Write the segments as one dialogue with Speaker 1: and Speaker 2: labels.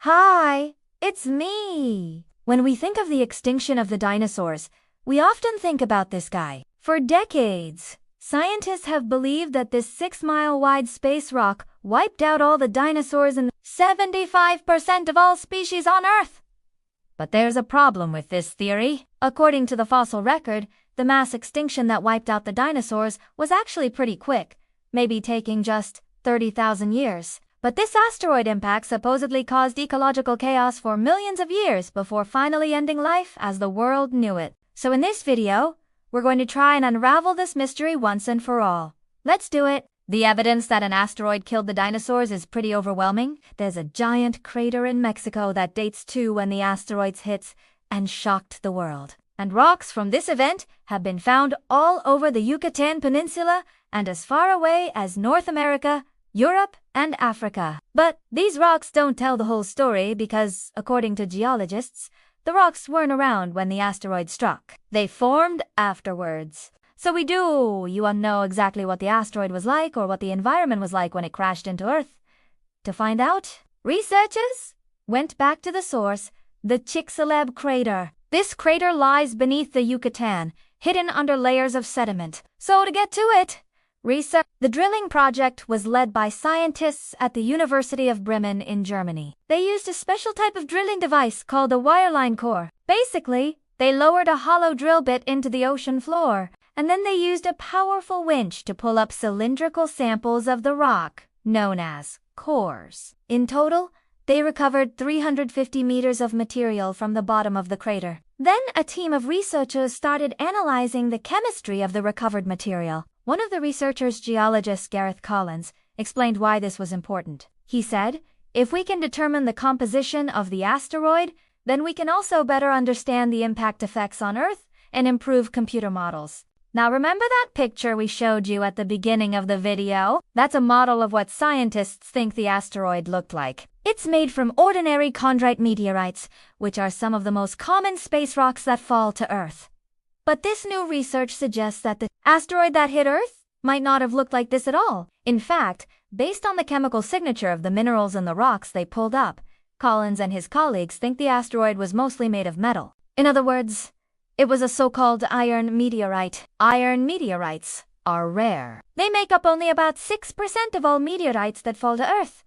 Speaker 1: Hi, it's me. When we think of the extinction of the dinosaurs, we often think about this guy. For decades, scientists have believed that this 6-mile-wide space rock wiped out all the dinosaurs and 75% of all species on Earth. But there's a problem with this theory. According to the fossil record, the mass extinction that wiped out the dinosaurs was actually pretty quick, maybe taking just 30,000 years. But this asteroid impact supposedly caused ecological chaos for millions of years before finally ending life as the world knew it. So in this video, we're going to try and unravel this mystery once and for all. Let's do it! The evidence that an asteroid killed the dinosaurs is pretty overwhelming. There's a giant crater in Mexico that dates to when the asteroid hit and shocked the world. And rocks from this event have been found all over the Yucatan Peninsula and as far away as North America, Europe, and Africa. But these rocks don't tell the whole story because, according to geologists, the rocks weren't around when the asteroid struck. They formed afterwards. So you wanna know exactly what the asteroid was like or what the environment was like when it crashed into Earth? To find out, researchers went back to the source, the Chicxulub crater. This crater lies beneath the Yucatan, hidden under layers of sediment. So to get to it, the drilling project was led by scientists at the University of Bremen in Germany. They used a special type of drilling device called a wireline core. Basically, they lowered a hollow drill bit into the ocean floor, and then they used a powerful winch to pull up cylindrical samples of the rock, known as cores. In total, they recovered 350 meters of material from the bottom of the crater. Then a team of researchers started analyzing the chemistry of the recovered material. One of the researchers, geologist Gareth Collins, explained why this was important. He said, "If we can determine the composition of the asteroid, then we can also better understand the impact effects on Earth and improve computer models." Now remember that picture we showed you at the beginning of the video? That's a model of what scientists think the asteroid looked like. It's made from ordinary chondrite meteorites, which are some of the most common space rocks that fall to Earth. But this new research suggests that the asteroid that hit Earth might not have looked like this at all. In fact, based on the chemical signature of the minerals in the rocks they pulled up, Collins and his colleagues think the asteroid was mostly made of metal. In other words, it was a so-called iron meteorite. Iron meteorites are rare. They make up only about 6% of all meteorites that fall to Earth.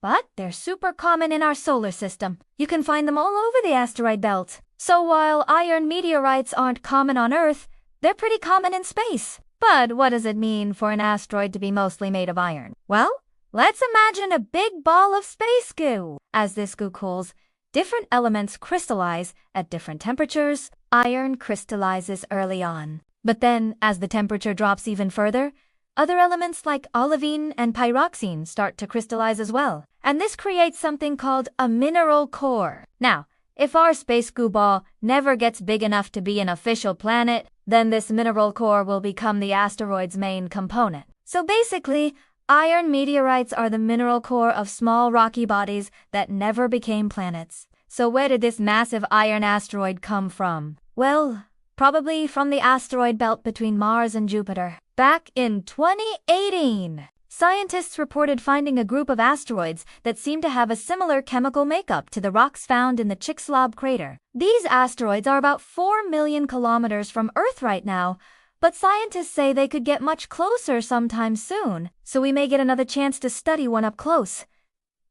Speaker 1: But they're super common in our solar system. You can find them all over the asteroid belt. So while iron meteorites aren't common on Earth, they're pretty common in space. But what does it mean for an asteroid to be mostly made of iron? Well, let's imagine a big ball of space goo. As this goo cools, different elements crystallize at different temperatures. Iron crystallizes early on. But then, as the temperature drops even further, other elements like olivine and pyroxene start to crystallize as well. And this creates something called a mineral core. Now, if our space goo ball never gets big enough to be an official planet, then this mineral core will become the asteroid's main component. So basically, iron meteorites are the mineral core of small rocky bodies that never became planets. So where did this massive iron asteroid come from? Well, probably from the asteroid belt between Mars and Jupiter. Back in 2018, scientists reported finding a group of asteroids that seemed to have a similar chemical makeup to the rocks found in the Chicxulub crater. These asteroids are about 4 million kilometers from Earth right now, but scientists say they could get much closer sometime soon, so we may get another chance to study one up close.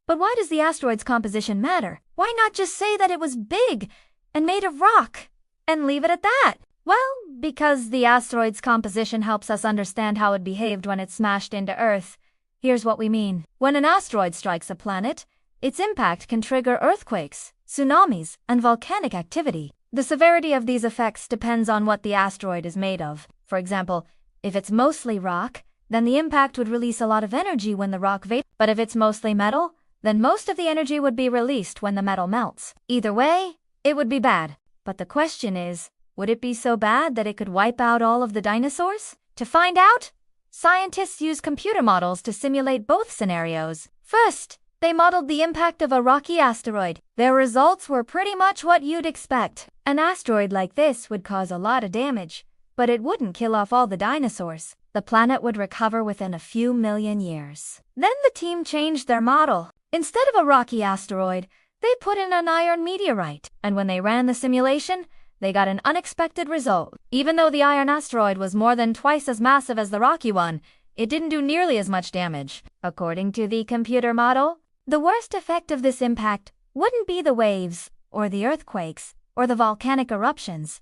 Speaker 1: But why does the asteroid's composition matter? Why not just say that it was big and made of rock and leave it at that? Well, because the asteroid's composition helps us understand how it behaved when it smashed into Earth. Here's what we mean. When an asteroid strikes a planet, its impact can trigger earthquakes, tsunamis, and volcanic activity. The severity of these effects depends on what the asteroid is made of. For example, if it's mostly rock, then the impact would release a lot of energy when the rock vaporizes. But if it's mostly metal, then most of the energy would be released when the metal melts. Either way, it would be bad. But the question is, would it be so bad that it could wipe out all of the dinosaurs? To find out, scientists use computer models to simulate both scenarios. First, they modeled the impact of a rocky asteroid. Their results were pretty much what you'd expect. An asteroid like this would cause a lot of damage, but it wouldn't kill off all the dinosaurs. The planet would recover within a few million years. Then the team changed their model. Instead of a rocky asteroid, They put in an iron meteorite, and when they ran the simulation, they got an unexpected result. Even though the iron asteroid was more than twice as massive as the rocky one, it didn't do nearly as much damage. According to the computer model, the worst effect of this impact wouldn't be the waves, or the earthquakes, or the volcanic eruptions.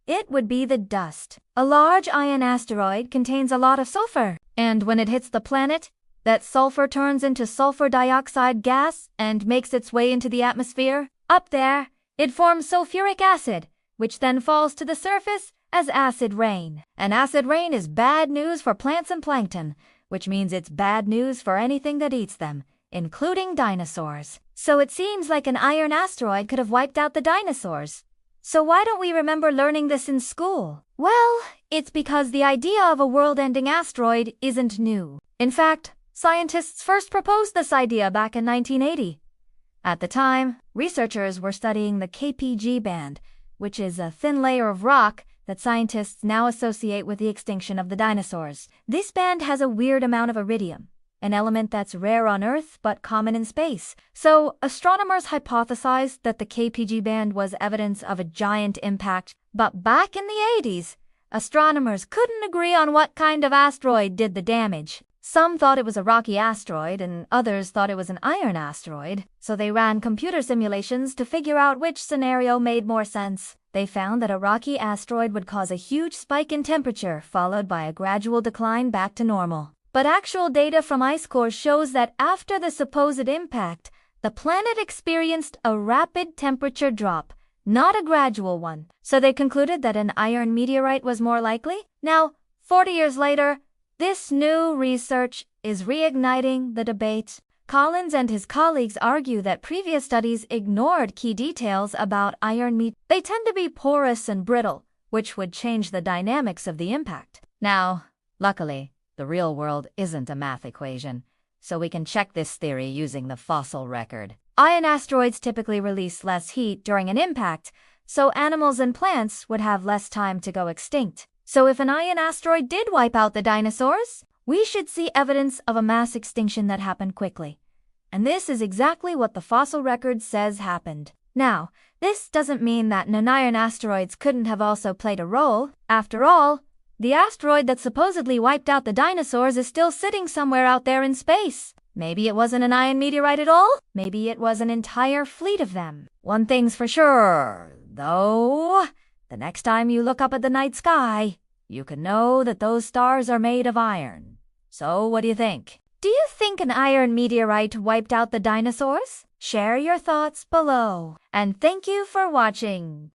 Speaker 1: It would be the dust. A large iron asteroid contains a lot of sulfur, and when it hits the planet, that sulfur turns into sulfur dioxide gas and makes its way into the atmosphere. Up there, it forms sulfuric acid, which then falls to the surface as acid rain. And acid rain is bad news for plants and plankton, which means it's bad news for anything that eats them, including dinosaurs. So it seems like an iron asteroid could have wiped out the dinosaurs. So why don't we remember learning this in school? Well, it's because the idea of a world-ending asteroid isn't new. In fact, scientists first proposed this idea back in 1980. At the time, researchers were studying the KPG band, which is a thin layer of rock that scientists now associate with the extinction of the dinosaurs. This band has a weird amount of iridium, an element that's rare on Earth but common in space. So, astronomers hypothesized that the KPG band was evidence of a giant impact. But back in the 80s, astronomers couldn't agree on what kind of asteroid did the damage. Some thought it was a rocky asteroid and others thought it was an iron asteroid, so they ran computer simulations to figure out which scenario made more sense. They found that a rocky asteroid would cause a huge spike in temperature followed by a gradual decline back to normal. But actual data from ice cores shows that after the supposed impact, the planet experienced a rapid temperature drop, not a gradual one. So they concluded that an iron meteorite was more likely. Now, 40 years later, this new research is reigniting the debate. Collins and his colleagues argue that previous studies ignored key details about iron meteorites. They tend to be porous and brittle, which would change the dynamics of the impact. Now, luckily, the real world isn't a math equation, so we can check this theory using the fossil record. Iron asteroids typically release less heat during an impact, so animals and plants would have less time to go extinct. So if an iron asteroid did wipe out the dinosaurs, we should see evidence of a mass extinction that happened quickly. And this is exactly what the fossil record says happened. Now, this doesn't mean that non-iron asteroids couldn't have also played a role. After all, the asteroid that supposedly wiped out the dinosaurs is still sitting somewhere out there in space. Maybe it wasn't an iron meteorite at all. Maybe it was an entire fleet of them. One thing's for sure, though. The next time you look up at the night sky, you can know that those stars are made of iron. So what do you think? Do you think an iron meteorite wiped out the dinosaurs? Share your thoughts below. And thank you for watching.